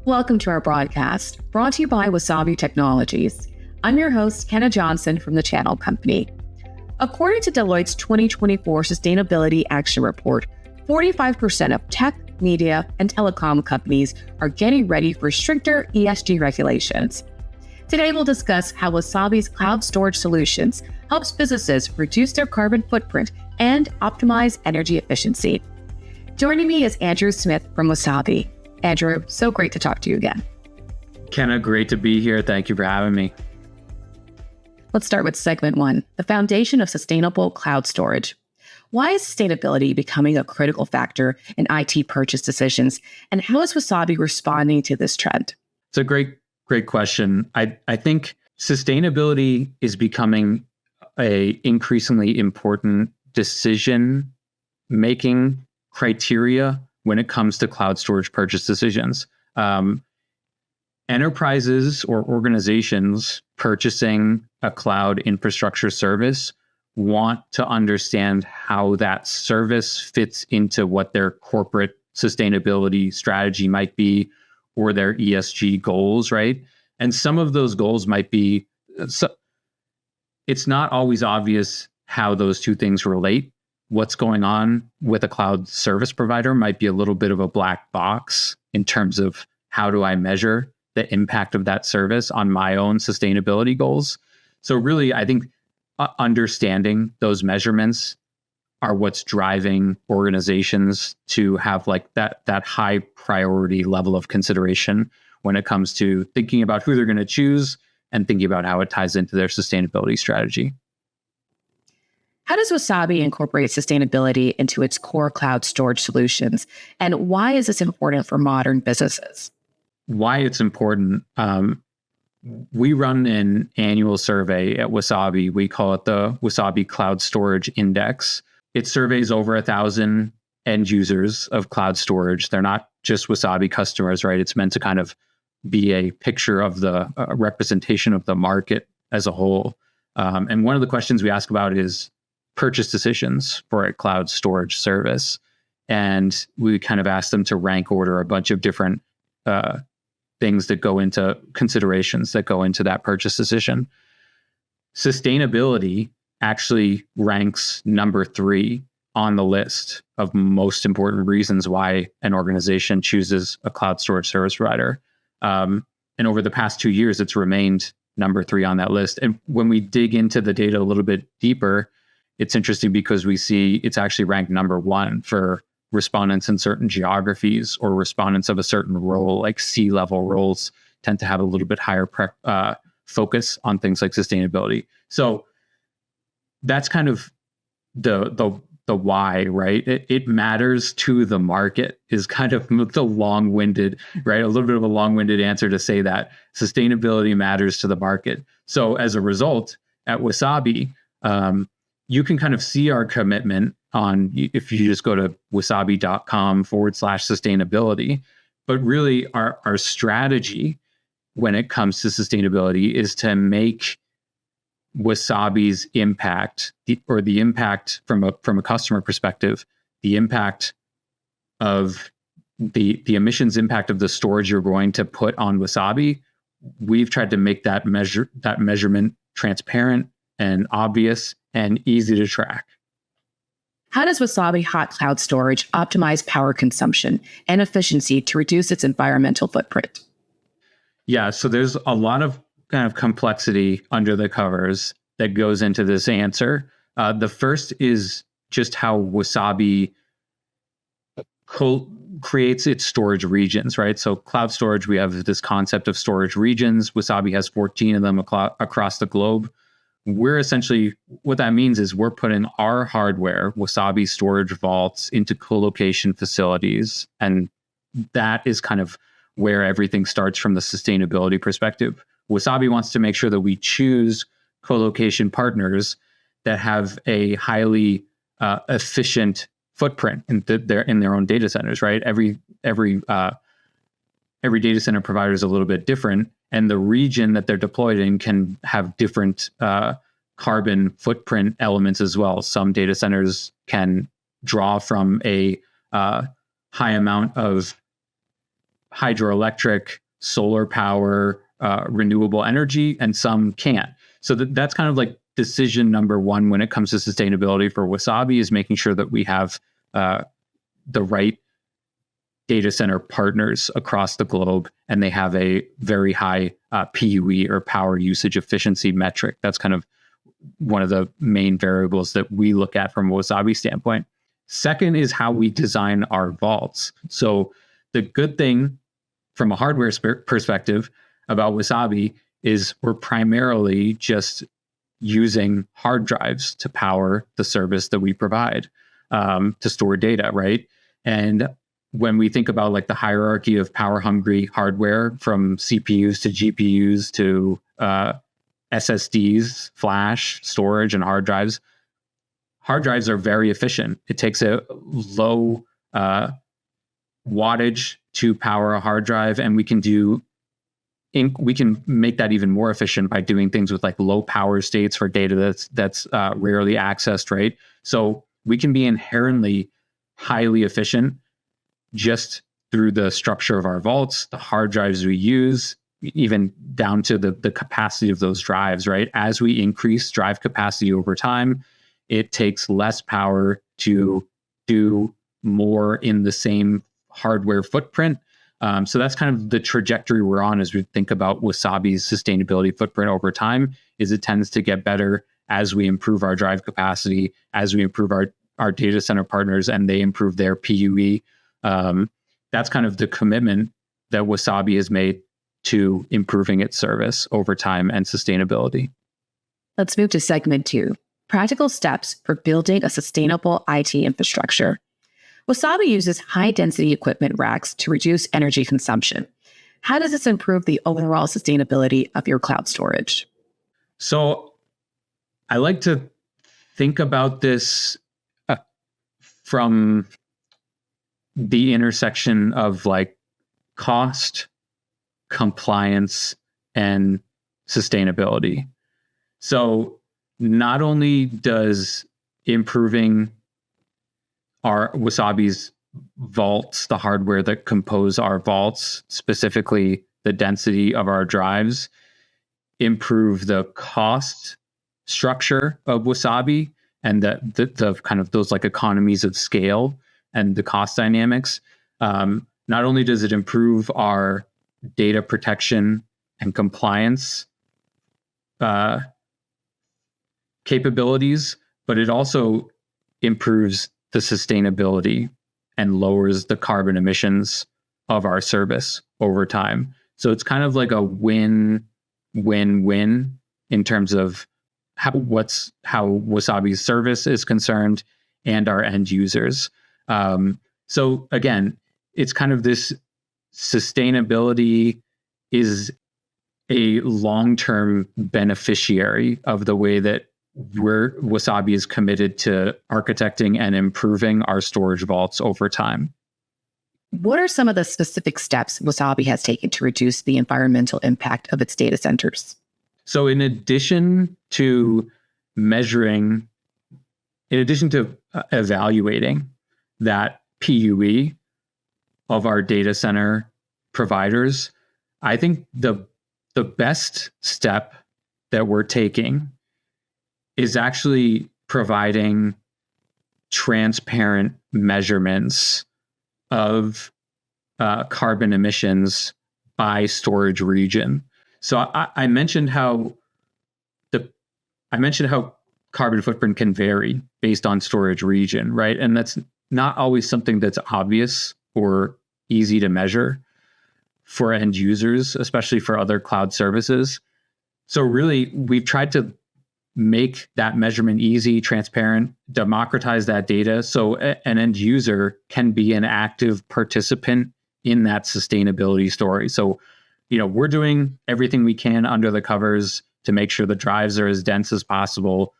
Welcome to our broadcast, brought to you by Wasabi Technologies. I'm your host, Kenna Johnson from The Channel Company. According to Deloitte's 2024 Sustainability Action Report, 45% of tech, media, and telecom companies are getting ready for stricter ESG regulations. Today, we'll discuss how Wasabi's cloud storage solutions helps businesses reduce their carbon footprint and optimize energy efficiency. Joining me is Andrew Smith from Wasabi. Andrew, so great to talk to you again. Kenna, great to be here. Thank you for having me. Let's start with segment one, the foundation of sustainable cloud storage. Why is sustainability becoming a critical factor in IT purchase decisions, and how is Wasabi responding to this trend? It's a great question. I think sustainability is becoming a increasingly important decision-making criteria when it comes to cloud storage purchase decisions. Enterprises or organizations purchasing a cloud infrastructure service want to understand how that service fits into what their corporate sustainability strategy might be or their ESG goals, right? And some of those goals might be, it's not always obvious how those two things relate. What's going on with a cloud service provider might be a little bit of a black box in terms of how do I measure the impact of that service on my own sustainability goals. So really, I think understanding those measurements are what's driving organizations to have like that high priority level of consideration when it comes to thinking about who they're going to choose and thinking about how it ties into their sustainability strategy. How does Wasabi incorporate sustainability into its core cloud storage solutions? And why is this important for modern businesses? Why it's important. We run an annual survey at Wasabi. We call it the Wasabi Cloud Storage Index. It surveys over 1,000 end users of cloud storage. They're not just Wasabi customers, right? It's meant to kind of be a picture of the representation of the market as a whole. And one of the questions we ask about is purchase decisions for a cloud storage service. And we kind of ask them to rank order a bunch of different things that go into considerations that go into that purchase decision. Sustainability actually ranks number 3 on the list of most important reasons why an organization chooses a cloud storage service provider. And over the past 2 years, it's remained number 3 on that list. And when we dig into the data a little bit deeper, it's interesting because we see it's actually ranked number 1 for respondents in certain geographies or respondents of a certain role, like C-level roles tend to have a little bit higher focus on things like sustainability. So that's kind of the why, right? It matters to the market is kind of the long-winded, right? A little bit of a long-winded answer to say that sustainability matters to the market. So as a result, at Wasabi, you can kind of see our commitment on, if you just go to wasabi.com/sustainability. But really our strategy when it comes to sustainability is to make Wasabi's impact, or the impact from a customer perspective, the impact of the emissions impact of the storage you're going to put on Wasabi, we've tried to make that measurement transparent and obvious and easy to track. How does Wasabi Hot Cloud Storage optimize power consumption and efficiency to reduce its environmental footprint? Yeah, so there's a lot of kind of complexity under the covers that goes into this answer. The first is just how Wasabi creates its storage regions, right? So cloud storage, we have this concept of storage regions. Wasabi has 14 of them across the globe. We're essentially, what that means is we're putting our hardware, Wasabi storage vaults, into co-location facilities. And that is kind of where everything starts from the sustainability perspective. Wasabi wants to make sure that we choose co-location partners that have a highly efficient footprint in their own data centers, right? Every data center provider is a little bit different, and the region that they're deployed in can have different carbon footprint elements as well. Some data centers can draw from a high hydroelectric, solar power, renewable energy, and some can't. So that's kind of like decision number one when it comes to sustainability for Wasabi, is making sure that we have the right data center partners across the globe, and they have a very high PUE, or power usage efficiency metric. That's kind of one of the main variables that we look at from a Wasabi standpoint. Second is how we design our vaults. So the good thing from a hardware perspective about Wasabi is we're primarily just using hard drives to power the service that we provide, to store data, right? And when we think about like the hierarchy of power hungry hardware, from CPUs to GPUs to SSDs, flash, storage, and hard drives are very efficient. It takes a low wattage to power a hard drive, and we can make that even more efficient by doing things with like low power states for data that's rarely accessed, right? So we can be inherently highly efficient just through the structure of our vaults, the hard drives we use, even down to the capacity of those drives, right? As we increase drive capacity over time, it takes less power to do more in the same hardware footprint. So that's kind of the trajectory we're on as we think about Wasabi's sustainability footprint over time, is it tends to get better as we improve our drive capacity, as we improve our data center partners, and they improve their PUE. That's kind of the commitment that Wasabi has made to improving its service over time and sustainability. Let's move to segment 2, practical steps for building a sustainable IT infrastructure. Wasabi uses high-density equipment racks to reduce energy consumption. How does this improve the overall sustainability of your cloud storage? So I like to think about this from the intersection of like cost, compliance, and sustainability. So not only does improving our Wasabi's vaults, the hardware that compose our vaults, specifically the density of our drives, improve the cost structure of Wasabi and the kind of those like economies of scale and the cost dynamics. Not only does it improve our data protection and compliance capabilities, but it also improves the sustainability and lowers the carbon emissions of our service over time. So it's kind of like a win-win-win in terms of how Wasabi's service is concerned and our end users. So again, it's kind of this sustainability is a long-term beneficiary of the way that Wasabi is committed to architecting and improving our storage vaults over time. What are some of the specific steps Wasabi has taken to reduce the environmental impact of its data centers? So in addition to evaluating that PUE of our data center providers, I think the best step that we're taking is actually providing transparent measurements of carbon emissions by storage region. So I mentioned how carbon footprint can vary based on storage region, right? And that's not always something that's obvious or easy to measure for end users, especially for other cloud services. So really, we've tried to make that measurement easy, transparent, democratize that data so an end user can be an active participant in that sustainability story. So, we're doing everything we can under the covers to make sure the drives are as dense as possible.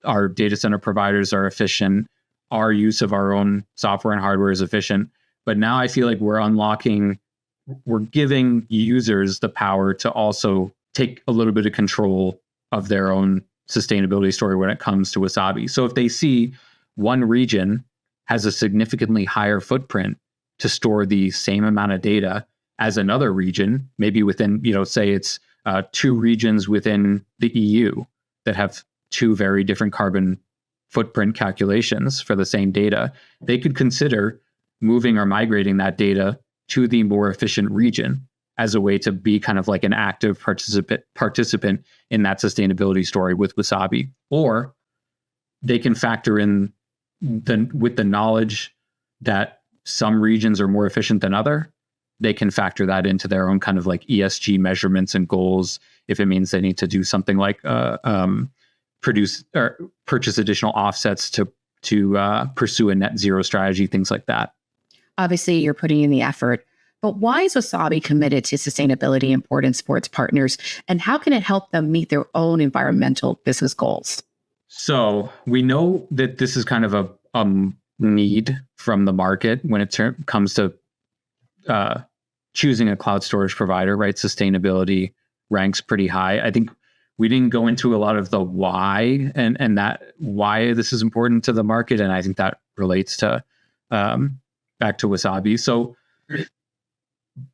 Our data center providers are efficient. Our use of our own software and hardware is efficient. But now I feel like we're giving users the power to also take a little bit of control of their own sustainability story when it comes to Wasabi. So if they see one region has a significantly higher footprint to store the same amount of data, as another region, maybe within, say it's two regions within the EU that have two very different carbon footprint calculations for the same data, they could consider moving or migrating that data to the more efficient region as a way to be kind of like an active participant in that sustainability story with Wasabi. Or they can factor in with the knowledge that some regions are more efficient than other, they can factor that into their own kind of like ESG measurements and goals. If it means they need to do something like produce or purchase additional offsets to pursue a net zero strategy, things like that. Obviously, you're putting in the effort, but why is Wasabi committed to sustainability importance for its partners, and how can it help them meet their own environmental business goals? So we know that this is kind of a need from the market when it comes to choosing a cloud storage provider, right? Sustainability ranks pretty high. I think we didn't go into a lot of the why and that why this is important to the market, and I think that relates to back to Wasabi. So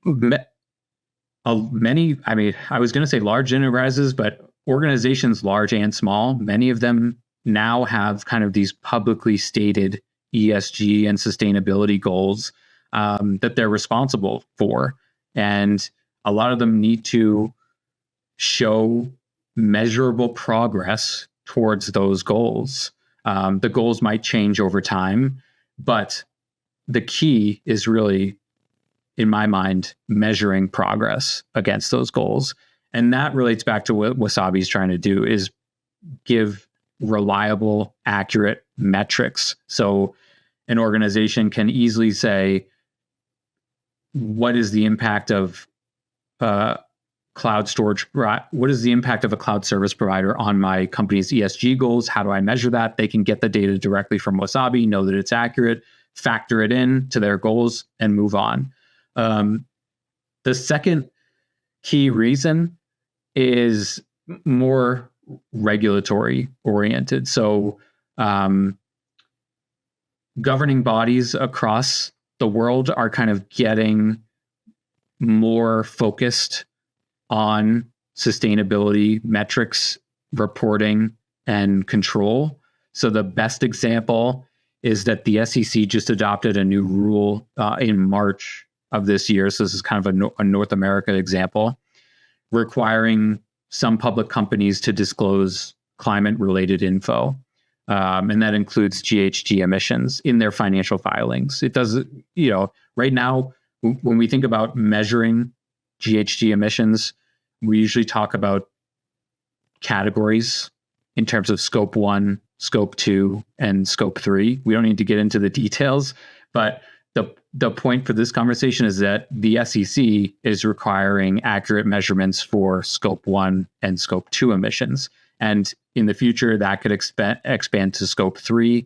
many, I mean, I was going to say large enterprises, but organizations large and small, many of them now have kind of these publicly stated ESG and sustainability goals that they're responsible for. And a lot of them need to show measurable progress towards those goals. The goals might change over time, but the key is really, in my mind, measuring progress against those goals. And that relates back to what Wasabi is trying to do, is give reliable, accurate metrics. So an organization can easily say, what is the impact of cloud storage? What is the impact of a cloud service provider on my company's ESG goals? How do I measure that? They can get the data directly from Wasabi, know that it's accurate, factor it in to their goals, and move on. The second key reason is more regulatory oriented. So governing bodies across the world are kind of getting more focused on sustainability metrics, reporting, and control. So the best example is that the SEC just adopted a new rule in March of this year. So this is kind of a North America example, requiring some public companies to disclose climate-related info. And that includes GHG emissions in their financial filings. It does, right now, when we think about measuring GHG emissions, we usually talk about categories in terms of scope 1, scope 2, and scope 3. We don't need to get into the details, but the point for this conversation is that the SEC is requiring accurate measurements for scope 1 and scope 2 emissions. And in the future, that could expand to scope 3.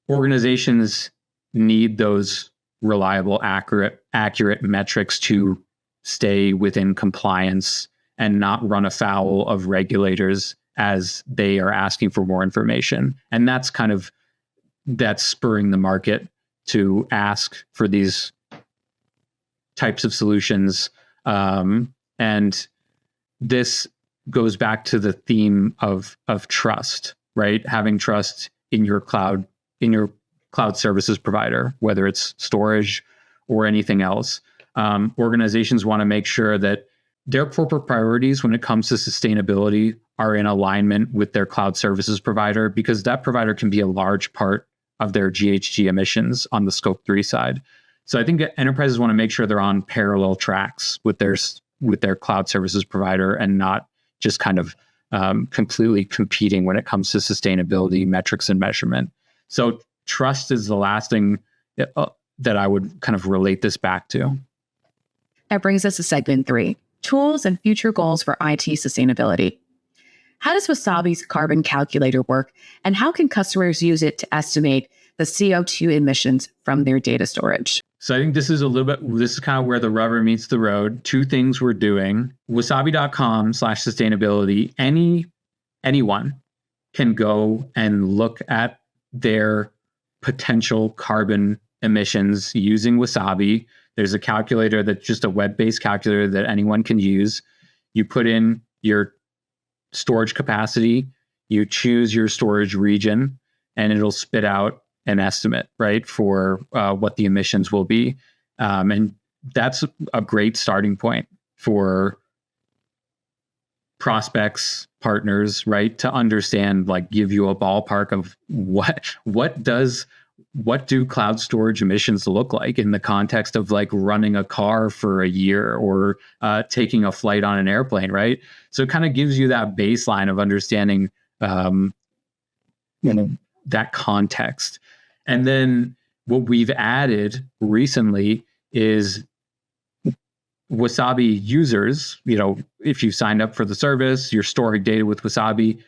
Organizations need those reliable, accurate metrics to stay within compliance and not run afoul of regulators as they are asking for more information. And that's spurring the market to ask for these types of solutions. And this goes back to the theme of trust, right? Having trust in your cloud services provider, whether it's storage or anything else. Organizations want to make sure that their corporate priorities when it comes to sustainability are in alignment with their cloud services provider, because that provider can be a large part of their GHG emissions on the scope 3 side. So I think enterprises want to make sure they're on parallel tracks with their cloud services provider and not just kind of completely competing when it comes to sustainability metrics and measurement. So trust is the last thing that I would kind of relate this back to. That brings us to segment 3, tools and future goals for IT sustainability. How does Wasabi's carbon calculator work, and how can customers use it to estimate the CO2 emissions from their data storage? So I think this is kind of where the rubber meets the road. Two things we're doing. Wasabi.com/sustainability. Anyone can go and look at their potential carbon emissions using Wasabi. There's a calculator that's just a web-based calculator that anyone can use. You put in your storage capacity, you choose your storage region, and it'll spit out an estimate, right, for what the emissions will be. And that's a great starting point for prospects, partners, right, to understand, like, give you a ballpark of what do cloud storage emissions look like in the context of like running a car for a year or taking a flight on an airplane, right? So it kind of gives you that baseline of understanding that context. And then what we've added recently is Wasabi users, if you signed up for the service, you're storing data with Wasabi,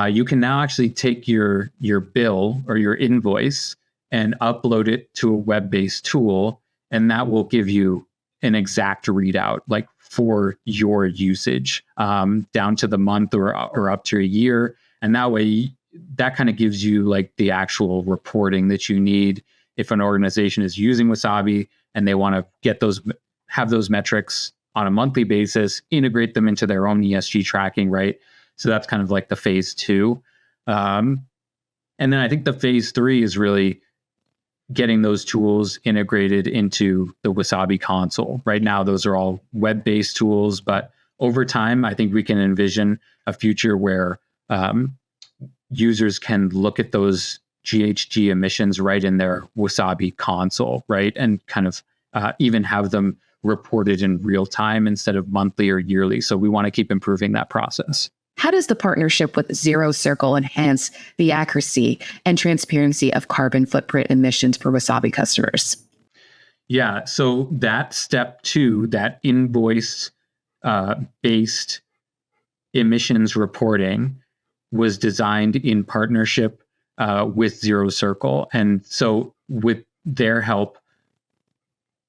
you can now actually take your bill or your invoice and upload it to a web-based tool, and that will give you an exact readout, like for your usage, down to the month or up to a year. And that way, that kind of gives you like the actual reporting that you need if an organization is using Wasabi and they want to have those metrics on a monthly basis, integrate them into their own ESG tracking, right? So that's kind of like the phase 2. And then I think the phase 3 is really getting those tools integrated into the Wasabi console. Right now, those are all web-based tools, but over time, I think we can envision a future where users can look at those GHG emissions right in their Wasabi console, right? And kind of even have them reported in real time instead of monthly or yearly. So we want to keep improving that process. How does the partnership with Zero Circle enhance the accuracy and transparency of carbon footprint emissions for Wasabi customers? Yeah, so that step 2, that invoice based emissions reporting, was designed in partnership with Zero Circle. And so with their help,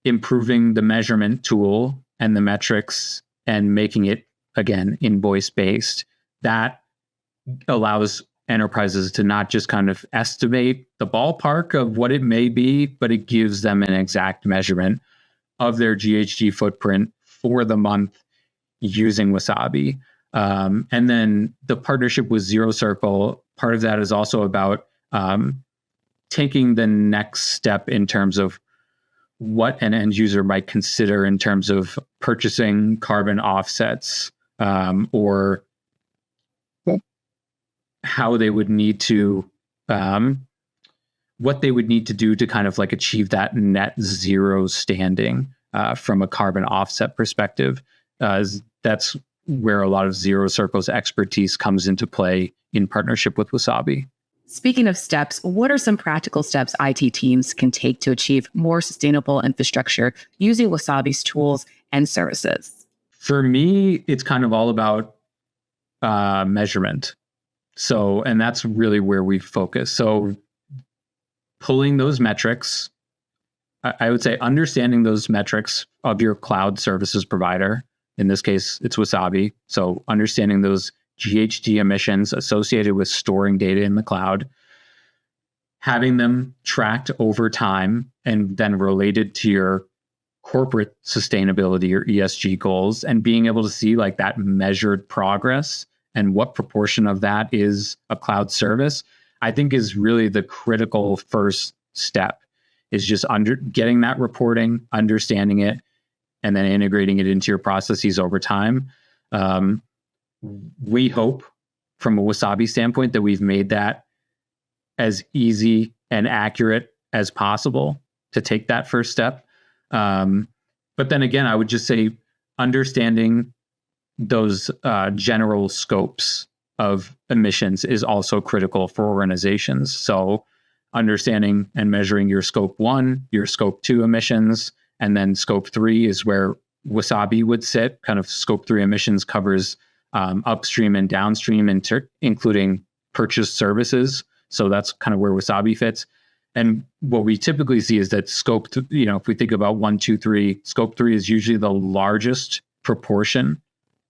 improving the measurement tool and the metrics and making it, again, invoice based, that allows enterprises to not just kind of estimate the ballpark of what it may be, but it gives them an exact measurement of their GHG footprint for the month using Wasabi. And then the partnership with Zero Circle, part of that is also about taking the next step in terms of what an end user might consider in terms of purchasing carbon offsets, or how they would need to, what they would need to do to kind of like achieve that net zero standing from a carbon offset perspective. That's where a lot of Zero Circle's expertise comes into play in partnership with Wasabi. Speaking of steps, what are some practical steps IT teams can take to achieve more sustainable infrastructure using Wasabi's tools and services? For me, it's kind of all about measurement. So, and that's really where we focus. So pulling those metrics, I would say understanding those metrics of your cloud services provider. In this case, it's Wasabi. So understanding those GHG emissions associated with storing data in the cloud, having them tracked over time and then related to your corporate sustainability or ESG goals, and being able to see like that measured progress and what proportion of that is a cloud service, I think is really the critical first step, is just getting that reporting, understanding it, and then integrating it into your processes over time. We hope from a Wasabi standpoint that we've made that as easy and accurate as possible to take that first step. But then again, I would just say understanding those general scopes of emissions is also critical for organizations. So understanding and measuring your scope 1, your scope 2 emissions, and then scope 3 is where Wasabi would sit. Kind of scope 3 emissions covers upstream and downstream, including purchased services. So that's kind of where Wasabi fits. And what we typically see is that scope, if we think about 1, 2, 3, scope 3 is usually the largest proportion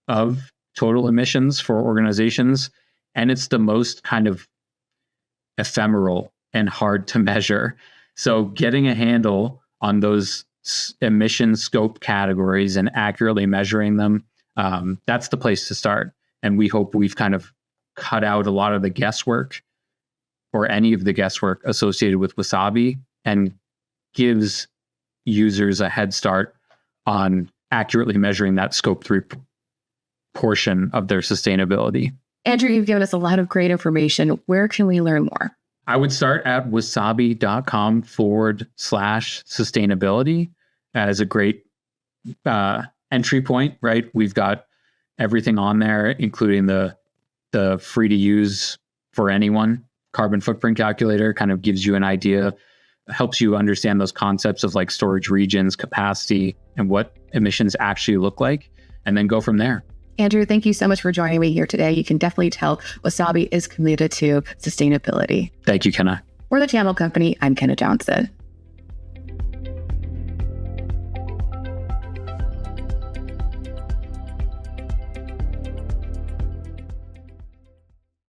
of total emissions for organizations. And it's the most kind of ephemeral and hard to measure. So getting a handle on those emission scope categories and accurately measuring them, that's the place to start. And we hope we've kind of cut out a lot of the guesswork or any of the guesswork associated with Wasabi and gives users a head start on accurately measuring that scope 3 portion of their sustainability. Andrew, you've given us a lot of great information. Where can we learn more? I would start at wasabi.com/sustainability as a great entry point, right? We've got everything on there, including the free to use for anyone carbon footprint calculator. Kind of gives you an idea, helps you understand those concepts of like storage regions, capacity, and what emissions actually look like, and then go from there. Andrew, thank you so much for joining me here today. You can definitely tell Wasabi is committed to sustainability. Thank you, Kenna. For the Channel Company, I'm Kenna Johnson.